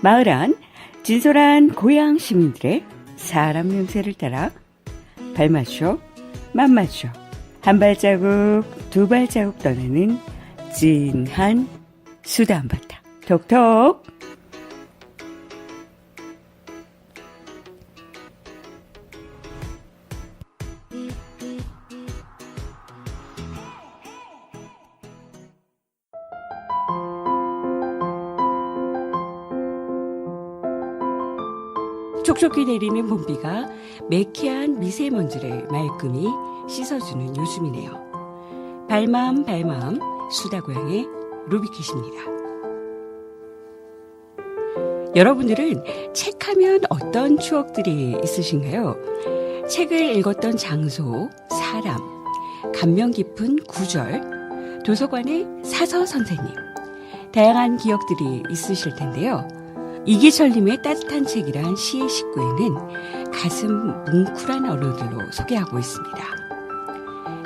마을 안 진솔한 고향 시민들의 사람 냄새를 따라 발맞춰 맛맞춰 한 발자국 두 발자국 떠나는 진한 수다 한바탕 톡톡. 촉촉히 내리는 봄비가 매캐한 미세먼지를 말끔히 씻어주는 요즘이네요. 발마음 수다고양의 루비kit입니다. 여러분들은 책하면 어떤 추억들이 있으신가요? 책을 읽었던 장소, 사람, 감명 깊은 구절, 도서관의 사서 선생님, 다양한 기억들이 있으실 텐데요. 이기철님의 따뜻한 책이란 시의 식구에는 가슴 뭉클한 언어들로 소개하고 있습니다.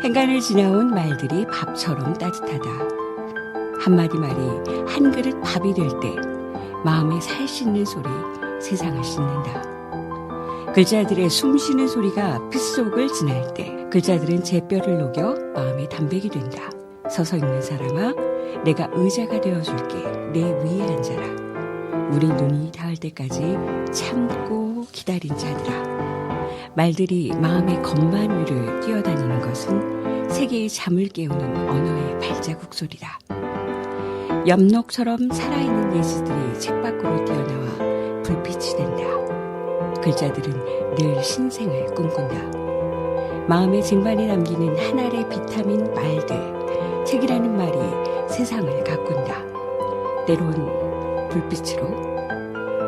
행간을 지나온 말들이 밥처럼 따뜻하다. 한마디 말이 한 그릇 밥이 될 때 마음에 살 씻는 소리 세상을 씻는다. 글자들의 숨 쉬는 소리가 빗속을 지날 때 글자들은 제 뼈를 녹여 마음의 담백이 된다. 서서 읽는 사람아, 내가 의자가 되어줄게. 내 위에 앉아라. 우리 눈이 닿을 때까지 참고 기다린 자들아. 말들이 마음의 겉만 위를 뛰어다니는 것은 세계의 잠을 깨우는 언어의 발자국 소리다. 엽록처럼 살아있는 예지들이 책 밖으로 뛰어나와 불빛이 된다. 글자들은 늘 신생을 꿈꾼다. 마음의 쟁반에 남기는 한 알의 비타민 말들. 책이라는 말이 세상을 가꾼다. 때론 불빛으로,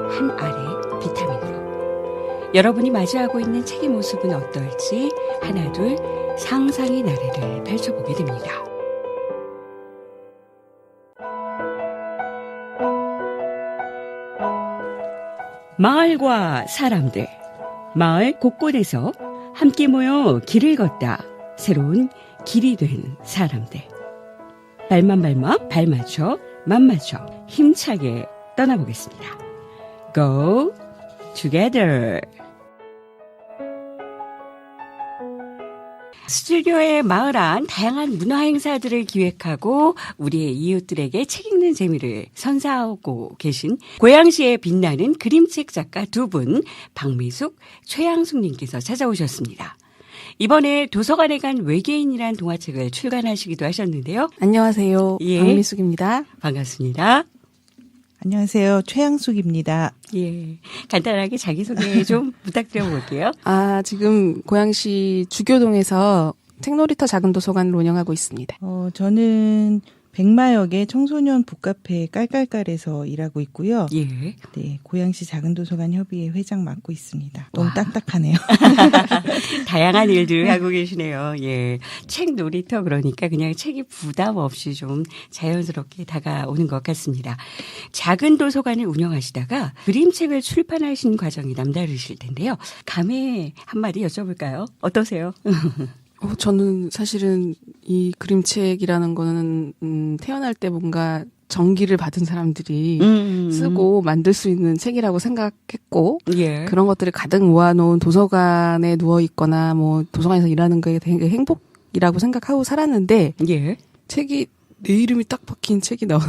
한 알의 비타민으로. 여러분이 마주하고 있는 책의 모습은 어떨지 하나 둘 상상의 나래를 펼쳐보게 됩니다. 마을과 사람들, 마을 곳곳에서 함께 모여 길을 걷다 새로운 길이 된 사람들. 발맞춰 맛맞춰 힘차게 떠나보겠습니다. Go together. 스튜디오의 마을 안 다양한 문화 행사들을 기획하고 우리의 이웃들에게 책 읽는 재미를 선사하고 계신 고양시에 빛나는 그림책 작가 두 분, 박미숙, 최양숙님께서 찾아오셨습니다. 이번에 도서관에 간 외계인이란 동화책을 출간하시기도 하셨는데요. 안녕하세요. 예. 박미숙입니다. 반갑습니다. 안녕하세요. 최양숙입니다. 예, 간단하게 자기소개 좀 부탁드려볼게요. 지금 고양시 주교동에서 책놀이터 작은 도서관을 운영하고 있습니다. 저는 백마역의 청소년 북카페 깔깔깔에서 일하고 있고요. 예. 네, 고양시 작은도서관 협의회 회장 맡고 있습니다. 너무 딱딱하네요. 다양한 일들을 하고 계시네요. 예. 책 놀이터 그러니까 그냥 책이 부담 없이 좀 자연스럽게 다가오는 것 같습니다. 작은 도서관을 운영하시다가 그림책을 출판하신 과정이 남다르실 텐데요. 감회 한마디 여쭤볼까요? 어떠세요? 저는 사실은 이 그림책이라는 거는 태어날 때 뭔가 정기를 받은 사람들이 쓰고 만들 수 있는 책이라고 생각했고 예. 그런 것들을 가득 모아놓은 도서관에 누워 있거나 뭐 도서관에서 일하는 게 되게 행복이라고 생각하고 살았는데 예. 책이 내 이름이 딱 박힌 책이 나오니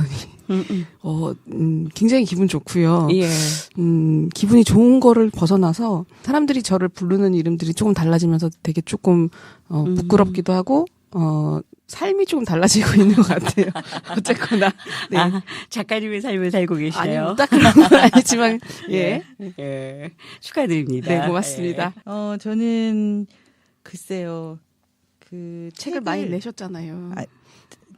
굉장히 기분 좋고요. 예. 기분이 좋은 거를 벗어나서 사람들이 저를 부르는 이름들이 조금 달라지면서 되게 조금 부끄럽기도 하고 삶이 조금 달라지고 있는 것 같아요. 어쨌거나. 네. 작가님의 삶을 살고 계시네요. 아니, 딱 그런 건 아니지만, 예. 예. 축하드립니다. 네, 고맙습니다. 예. 저는 글쎄요. 그 책을 많이 내셨잖아요.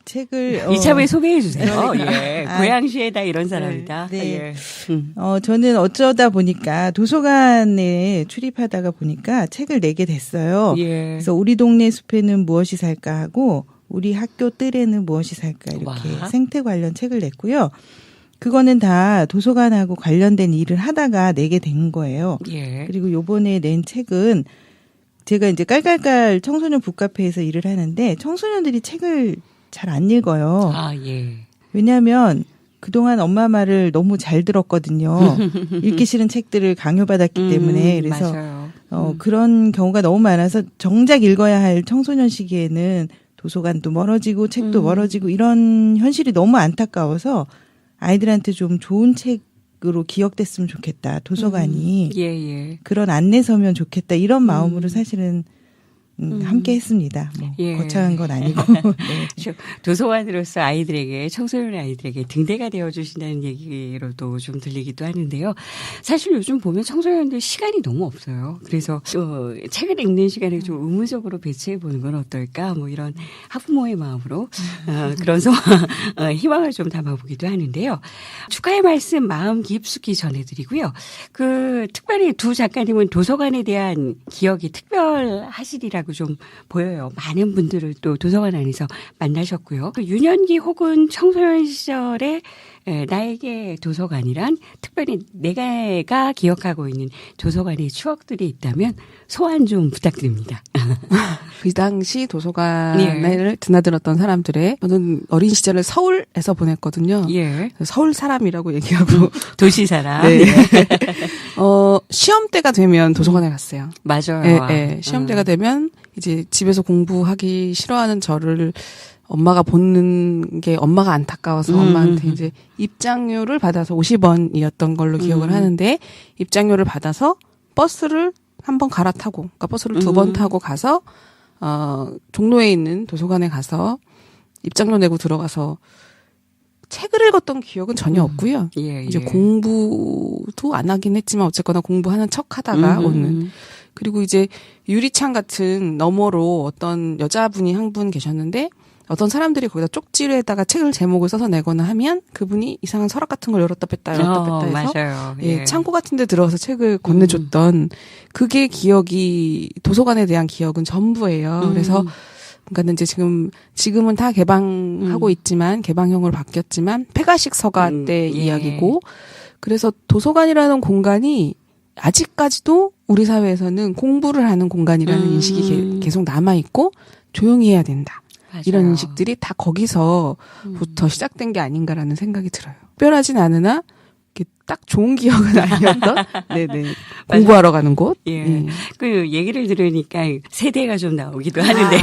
책을 이참에 소개해 주세요. 그러니까. 예. 고양시에다 이런 사람이다. 네. 예. 저는 어쩌다 보니까 도서관에 출입하다가 보니까 책을 내게 됐어요. 예. 그래서 우리 동네 숲에는 무엇이 살까 하고 우리 학교 뜰에는 무엇이 살까 이렇게 와. 생태 관련 책을 냈고요. 그거는 다 도서관하고 관련된 일을 하다가 내게 된 거예요. 예. 그리고 요번에 낸 책은 제가 이제 깔깔깔 청소년 북카페에서 일을 하는데 청소년들이 책을 잘 안 읽어요. 아, 예. 왜냐하면 그동안 엄마 말을 너무 잘 들었거든요. 읽기 싫은 책들을 강요받았기 때문에. 그래서 맞아요. 그런 경우가 너무 많아서 정작 읽어야 할 청소년 시기에는 도서관도 멀어지고 책도 멀어지고 이런 현실이 너무 안타까워서 아이들한테 좀 좋은 책으로 기억됐으면 좋겠다. 도서관이 예. 그런 안내서면 좋겠다. 이런 마음으로 사실은 함께 했습니다. 뭐 예. 거창한 건 아니고. 네. 도서관으로서 아이들에게, 청소년 아이들에게 등대가 되어주신다는 얘기로도 좀 들리기도 하는데요. 사실 요즘 보면 청소년들 시간이 너무 없어요. 그래서 책을 읽는 시간을 좀 의무적으로 배치해 보는 건 어떨까? 뭐 이런 학부모의 마음으로 그런 희망을 좀 담아보기도 하는데요. 축하의 말씀 마음 깊숙이 전해드리고요. 특별히 두 작가님은 도서관에 대한 기억이 특별하시리라고 좀 보여요. 많은 분들을 또 도서관 안에서 만나셨고요. 유년기 혹은 청소년 시절에 나에게 도서관이란 특별히 내가 기억하고 있는 도서관의 추억들이 있다면 소환 좀 부탁드립니다. 그 당시 도서관을 드나들었던 사람들의 저는 어린 시절을 서울에서 보냈거든요. 예. 서울 사람이라고 얘기하고 도시 사람. 네. 시험 때가 되면 도서관에 갔어요. 맞아요. 네. 시험 때가 되면 이제 집에서 공부하기 싫어하는 저를 엄마가 보는 게 엄마가 안타까워서 엄마한테 이제 입장료를 받아서 50원이었던 걸로 기억을 하는데 입장료를 받아서 버스를 한 번 갈아타고 그러니까 버스를 2번 타고 가서 종로에 있는 도서관에 가서 입장료 내고 들어가서 책을 읽었던 기억은 전혀 없고요. 예. 이제 공부도 안 하긴 했지만 어쨌거나 공부하는 척 하다가 오는. 그리고 이제 유리창 같은 너머로 어떤 여자분이 한 분 계셨는데 어떤 사람들이 거기다 쪽지에다가 책을 제목을 써서 내거나 하면 그분이 이상한 서랍 같은 걸 열었다 뺐다 해서 맞아요. 예, 창고 같은 데 들어가서 책을 건네줬던 그게 기억이 도서관에 대한 기억은 전부예요. 그래서 그러니까 이제 지금은 다 개방하고 있지만 개방형으로 바뀌었지만 폐가식 서가 때 이야기고 그래서 도서관이라는 공간이 아직까지도 우리 사회에서는 공부를 하는 공간이라는 인식이 계속 남아 있고 조용히 해야 된다. 맞아요. 이런 인식들이 다 거기서부터 시작된 게 아닌가라는 생각이 들어요. 특별하진 않으나 딱 좋은 기억은 아니었던. 네네. 공부하러 가는 곳. 예. 그 얘기를 들으니까 세대가 좀 나오기도 하는데요.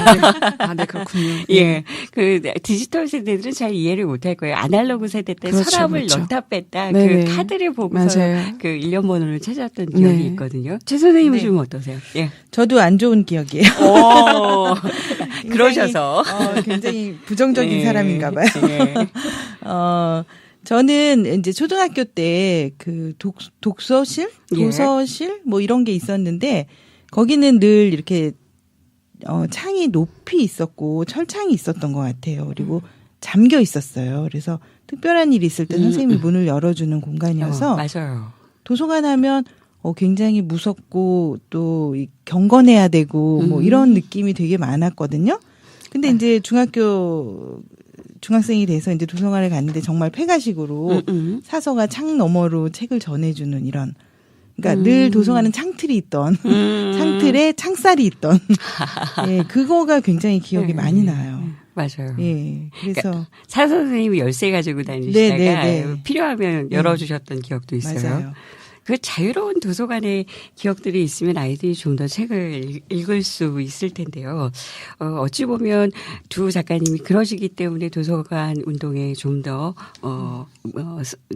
네, 그렇군요. 예. 그 디지털 세대들은 잘 이해를 못할 거예요. 아날로그 세대 때 그렇죠, 서랍을 그렇죠. 넣다 뺐다. 네네. 그 카드를 보고서 맞아요. 그 일련 번호를 찾았던 기억이 있거든요. 최 선생님은 좀 어떠세요? 예. 저도 안 좋은 기억이에요. 오. 그러셔서. 굉장히 부정적인 예. 사람인가 봐요. 예. 저는 이제 초등학교 때 그 도서실 뭐 이런 게 있었는데 거기는 늘 이렇게 창이 높이 있었고 철창이 있었던 것 같아요. 그리고 잠겨 있었어요. 그래서 특별한 일이 있을 때 선생님이 문을 열어주는 공간이어서 맞아요. 도서관 하면 굉장히 무섭고 또 경건해야 되고 뭐 이런 느낌이 되게 많았거든요. 근데 이제 중학생이 돼서 이제 도서관을 갔는데 정말 폐가식으로 사서가 창 너머로 책을 전해주는 이런. 그러니까 늘 도서관은 창틀이 있던, 창틀에 창살이 있던. 예, 그거가 굉장히 기억이 많이 나요. 맞아요. 예, 그래서. 그러니까 사 선생님이 열쇠 가지고 다니시다가 필요하면 열어주셨던 기억도 있어요. 맞아요. 그 자유로운 도서관의 기억들이 있으면 아이들이 좀 더 책을 읽을 수 있을 텐데요. 어찌 보면 두 작가님이 그러시기 때문에 도서관 운동에 좀 더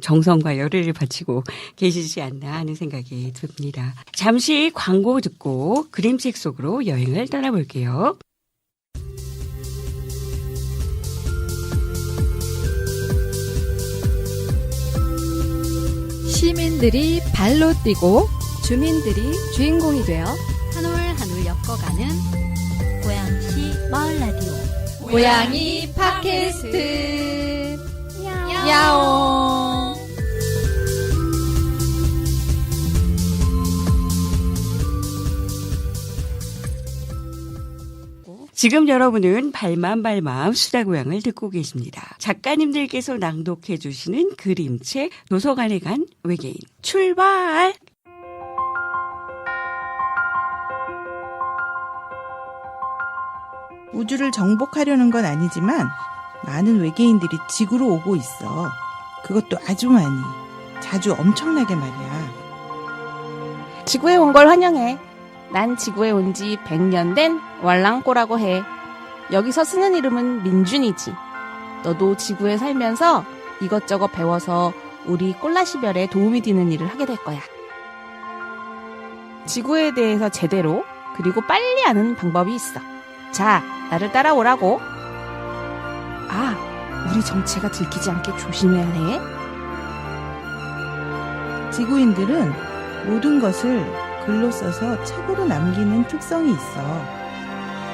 정성과 열의를 바치고 계시지 않나 하는 생각이 듭니다. 잠시 광고 듣고 그림책 속으로 여행을 떠나볼게요. 시민들이 발로 뛰고 주민들이 주인공이 되어 한 올 한 올 엮어가는 고양시 마을 라디오 고양이 팟캐스트 야옹. 지금 여러분은 발맘 수다고양을 듣고 계십니다. 작가님들께서 낭독해 주시는 그림책 도서관에 간 외계인 출발! 우주를 정복하려는 건 아니지만 많은 외계인들이 지구로 오고 있어. 그것도 아주 많이, 자주 엄청나게 말이야. 지구에 온 걸 환영해. 난 지구에 온 지 100년 된 왈랑꼬라고 해. 여기서 쓰는 이름은 민준이지. 너도 지구에 살면서 이것저것 배워서 우리 꼴라시별에 도움이 되는 일을 하게 될 거야. 지구에 대해서 제대로 그리고 빨리 아는 방법이 있어. 자, 나를 따라오라고. 아, 우리 정체가 들키지 않게 조심해야 해. 지구인들은 모든 것을 글로 써서 책으로 남기는 특성이 있어.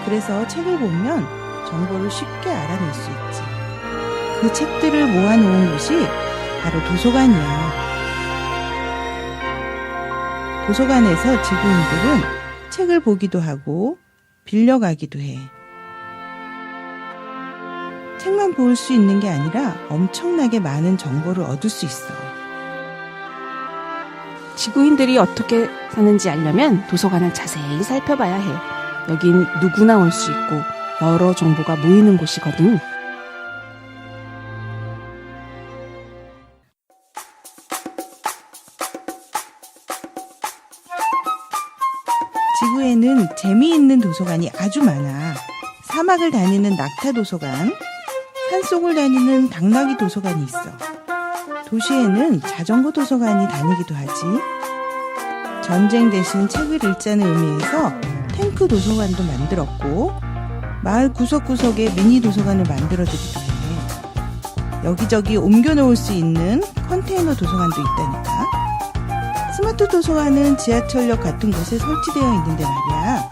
그래서 책을 보면 정보를 쉽게 알아낼 수 있지. 그 책들을 모아놓은 곳이 바로 도서관이야. 도서관에서 지구인들은 책을 보기도 하고 빌려가기도 해. 책만 볼 수 있는 게 아니라 엄청나게 많은 정보를 얻을 수 있어. 지구인들이 어떻게 사는지 알려면 도서관을 자세히 살펴봐야 해. 여긴 누구나 올 수 있고 여러 정보가 모이는 곳이거든. 지구에는 재미있는 도서관이 아주 많아. 사막을 다니는 낙타 도서관, 산속을 다니는 당나귀 도서관이 있어. 도시에는 자전거 도서관이 다니기도 하지. 전쟁 대신 책을 읽자는 의미에서 탱크 도서관도 만들었고, 마을 구석구석에 미니 도서관을 만들어주기도 해. 여기저기 옮겨놓을 수 있는 컨테이너 도서관도 있다니까. 스마트 도서관은 지하철역 같은 곳에 설치되어 있는데 말이야.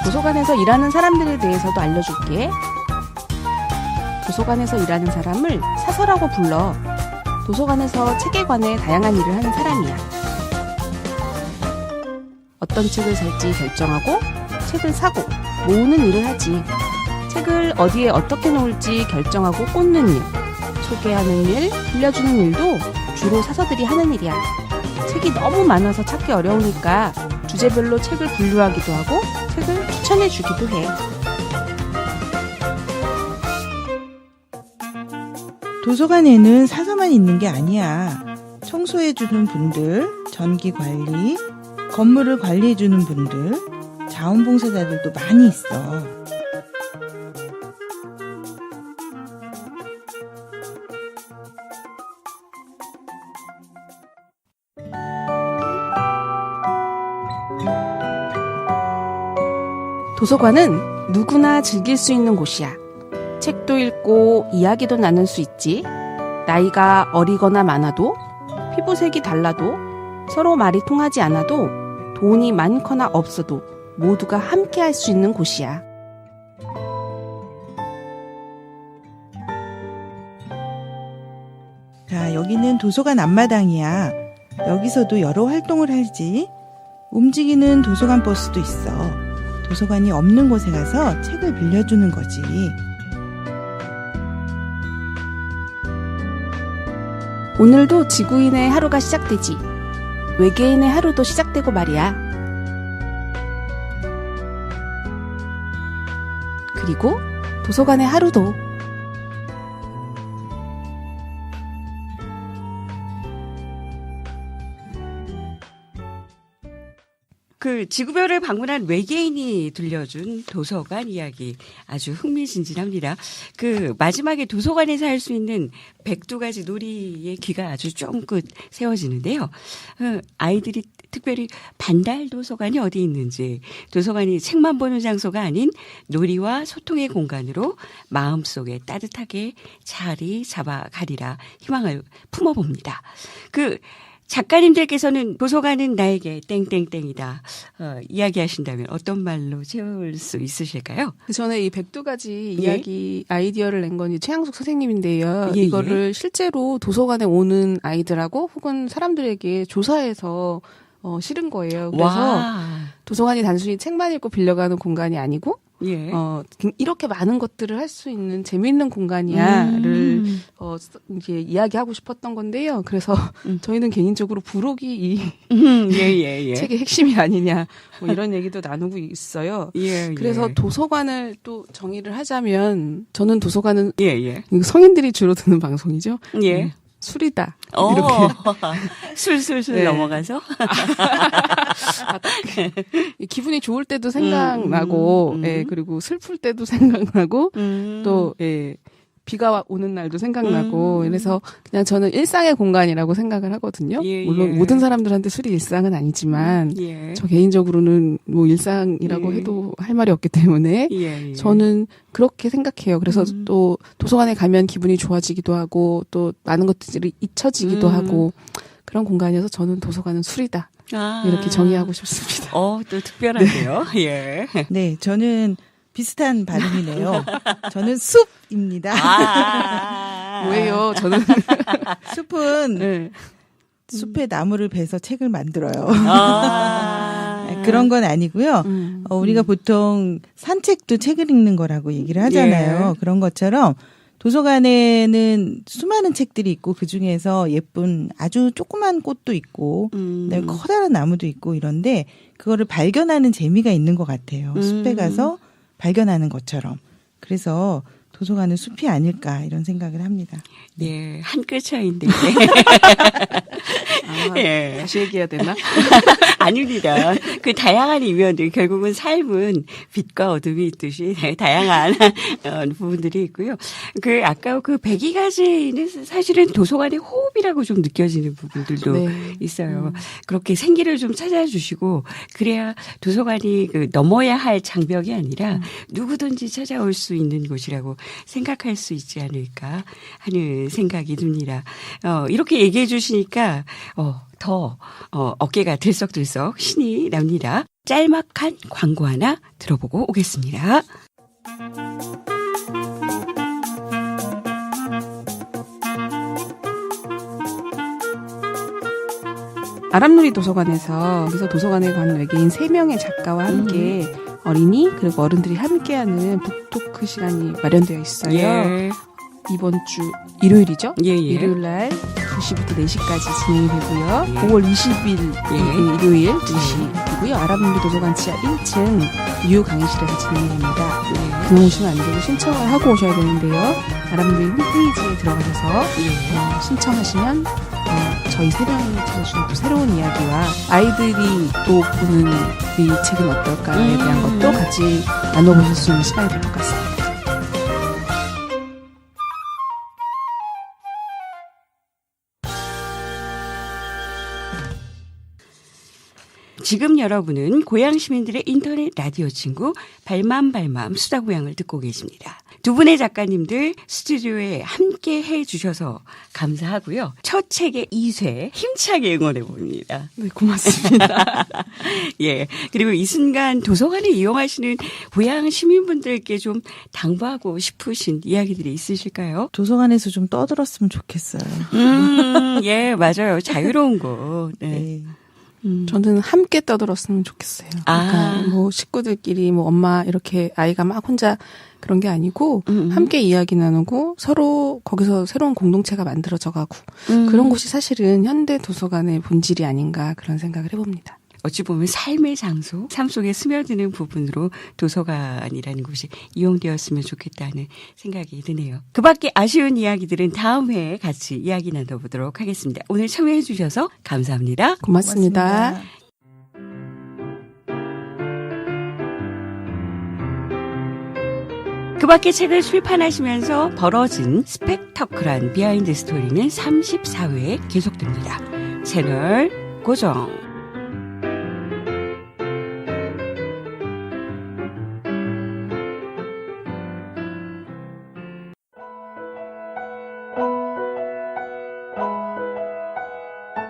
도서관에서 일하는 사람들에 대해서도 알려줄게. 도서관에서 일하는 사람을 사서라고 불러. 도서관에서 책에 관해 다양한 일을 하는 사람이야. 어떤 책을 살지 결정하고 책을 사고 모으는 일을 하지. 책을 어디에 어떻게 놓을지 결정하고 꽂는 일, 소개하는 일, 빌려주는 일도 주로 사서들이 하는 일이야. 책이 너무 많아서 찾기 어려우니까 주제별로 책을 분류하기도 하고 책을 추천해주기도 해. 도서관에는 사서만 있는 게 아니야. 청소해주는 분들, 전기 관리, 건물을 관리해주는 분들, 자원봉사자들도 많이 있어. 도서관은 누구나 즐길 수 있는 곳이야. 책도 읽고 이야기도 나눌 수 있지. 나이가 어리거나 많아도, 피부색이 달라도, 서로 말이 통하지 않아도, 돈이 많거나 없어도 모두가 함께 할 수 있는 곳이야. 자, 여기는 도서관 앞마당이야. 여기서도 여러 활동을 하지. 움직이는 도서관 버스도 있어. 도서관이 없는 곳에 가서 책을 빌려주는 거지. 오늘도 지구인의 하루가 시작되지. 외계인의 하루도 시작되고 말이야. 그리고 도서관의 하루도. 그 지구별을 방문한 외계인이 들려준 도서관 이야기 아주 흥미진진합니다. 그 마지막에 도서관에서 할 수 있는 102가지 놀이의 귀가 아주 쫑긋 세워지는데요. 아이들이 특별히 반달 도서관이 어디 있는지, 도서관이 책만 보는 장소가 아닌 놀이와 소통의 공간으로 마음속에 따뜻하게 자리 잡아가리라 희망을 품어봅니다. 그 작가님들께서는 도서관은 나에게 땡땡땡이다 이야기하신다면 어떤 말로 채울 수 있으실까요? 전에 이 102가지 이야기 아이디어를 낸 건 최양숙 선생님인데요. 예, 이거를 실제로 도서관에 오는 아이들하고 혹은 사람들에게 조사해서 실은 거예요. 그래서 와. 도서관이 단순히 책만 읽고 빌려가는 공간이 아니고 예. 이렇게 많은 것들을 할 수 있는 재미있는 공간이야를 이제 이야기하고 싶었던 건데요. 그래서 저희는 개인적으로 부록이 이 책의 핵심이 아니냐 뭐 이런 얘기도 나누고 있어요. 그래서 도서관을 또 정의를 하자면 저는 도서관은 성인들이 주로 듣는 방송이죠. 술이다. 이렇게 술술술 넘어가서 기분이 좋을 때도 생각나고, 그리고 슬플 때도 생각나고, 또 비가 오는 날도 생각나고, 그래서 그냥 저는 일상의 공간이라고 생각을 하거든요. 물론 모든 사람들한테 술이 일상은 아니지만, 저 개인적으로는 뭐 일상이라고 해도 할 말이 없기 때문에, 저는 그렇게 생각해요. 그래서 또 도서관에 가면 기분이 좋아지기도 하고, 또 많은 것들이 잊혀지기도 하고, 그런 공간이어서 저는 도서관은 술이다. 이렇게 정의하고 싶습니다. 또 특별한데요. 네. 네, 저는 비슷한 발음이네요. 저는 숲입니다. 뭐예요? 저는 숲은 숲에 나무를 베서 책을 만들어요. 그런 건 아니고요. 우리가 보통 산책도 책을 읽는 거라고 얘기를 하잖아요. 그런 것처럼 도서관에는 수많은 책들이 있고 그중에서 예쁜 아주 조그만 꽃도 있고 그다음에 커다란 나무도 있고 이런데 그거를 발견하는 재미가 있는 것 같아요. 숲에 가서 발견하는 것처럼. 그래서 도서관은 숲이 아닐까 이런 생각을 합니다. 네, 한 끗 차이인데. 다시 얘기해야 되나? 아닙니다. 그 다양한 이면들 결국은 삶은 빛과 어둠이 있듯이 다양한 부분들이 있고요. 그 아까 그 102가지는 사실은 도서관의 호흡이라고 좀 느껴지는 부분들도 있어요. 그렇게 생기를 좀 찾아주시고 그래야 도서관이 그 넘어야 할 장벽이 아니라 누구든지 찾아올 수 있는 곳이라고 생각할 수 있지 않을까 하는 생각이 듭니다. 이렇게 얘기해 주시니까 더 어깨가 들썩들썩 신이 납니다. 짤막한 광고 하나 들어보고 오겠습니다. 아람누리 도서관에서 그래서 도서관에 간 외계인 3명의 작가와 함께 어린이 그리고 어른들이 함께하는 북토크 시간이 마련되어 있어요. 이번 주 일요일이죠? 일요일 날 2시부터 4시까지 진행이 되고요. 5월 20일 일요일 2시이고요. 아람누리 도서관 지하 1층 유 강의실에서 진행이 됩니다. 그냥 오시면 안 되고 신청을 하고 오셔야 되는데요. 아람누리 홈페이지에 들어가셔서 신청하시면 저희 3명이 찾아주는 또 새로운 이야기와 아이들이 또 보는 이 책은 어떨까에 대한 것도 같이 나눠보실 수 있는 시간이 될 것 같습니다. 지금 여러분은 고향 시민들의 인터넷 라디오 친구 발맘발맘 수다고향을 듣고 계십니다. 두 분의 작가님들 스튜디오에 함께 해주셔서 감사하고요. 첫 책의 2쇄 힘차게 응원해 봅니다. 네, 고맙습니다. 그리고 이 순간 도서관을 이용하시는 고향 시민분들께 좀 당부하고 싶으신 이야기들이 있으실까요? 도서관에서 좀 떠들었으면 좋겠어요. 맞아요. 자유로운 곳. 네. 저는 함께 떠들었으면 좋겠어요. 그러니까 뭐 식구들끼리 뭐 엄마 이렇게 아이가 막 혼자 그런 게 아니고 함께 이야기 나누고 서로 거기서 새로운 공동체가 만들어져 가고 그런 곳이 사실은 현대 도서관의 본질이 아닌가 그런 생각을 해봅니다. 어찌 보면 삶의 장소, 삶 속에 스며드는 부분으로 도서관이라는 곳이 이용되었으면 좋겠다는 생각이 드네요. 그 밖에 아쉬운 이야기들은 다음 회에 같이 이야기 나눠보도록 하겠습니다. 오늘 참여해 주셔서 감사합니다. 고맙습니다. 그 밖에 책을 출판하시면서 벌어진 스펙터클한 비하인드 스토리는 34회에 계속됩니다. 채널 고정.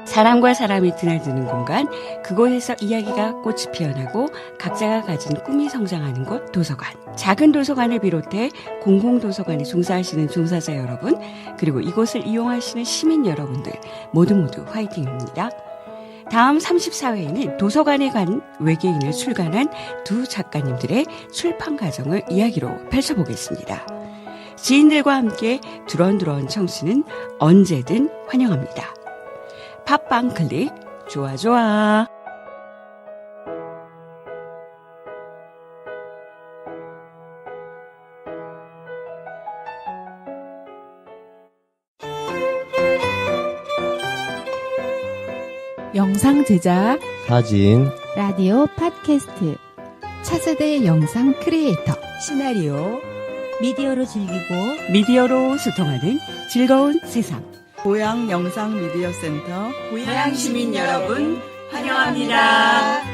사람과 사람이 드나드는 공간, 그곳에서 이야기가 꽃이 피어나고 각자가 가진 꿈이 성장하는 곳 도서관. 작은 도서관을 비롯해 공공도서관에 종사하시는 종사자 여러분, 그리고 이곳을 이용하시는 시민 여러분들 모두 화이팅입니다. 다음 34회에는 도서관에 간 외계인을 출간한 두 작가님들의 출판 과정을 이야기로 펼쳐보겠습니다. 지인들과 함께 두런두런 청취는 언제든 환영합니다. 팟빵 클릭 좋아 좋아. 영상 제작, 사진, 라디오 팟캐스트 차세대 영상 크리에이터 시나리오, 미디어로 즐기고 미디어로 소통하는 즐거운 세상. 고양 영상 미디어 센터 고양 시민 여러분 환영합니다.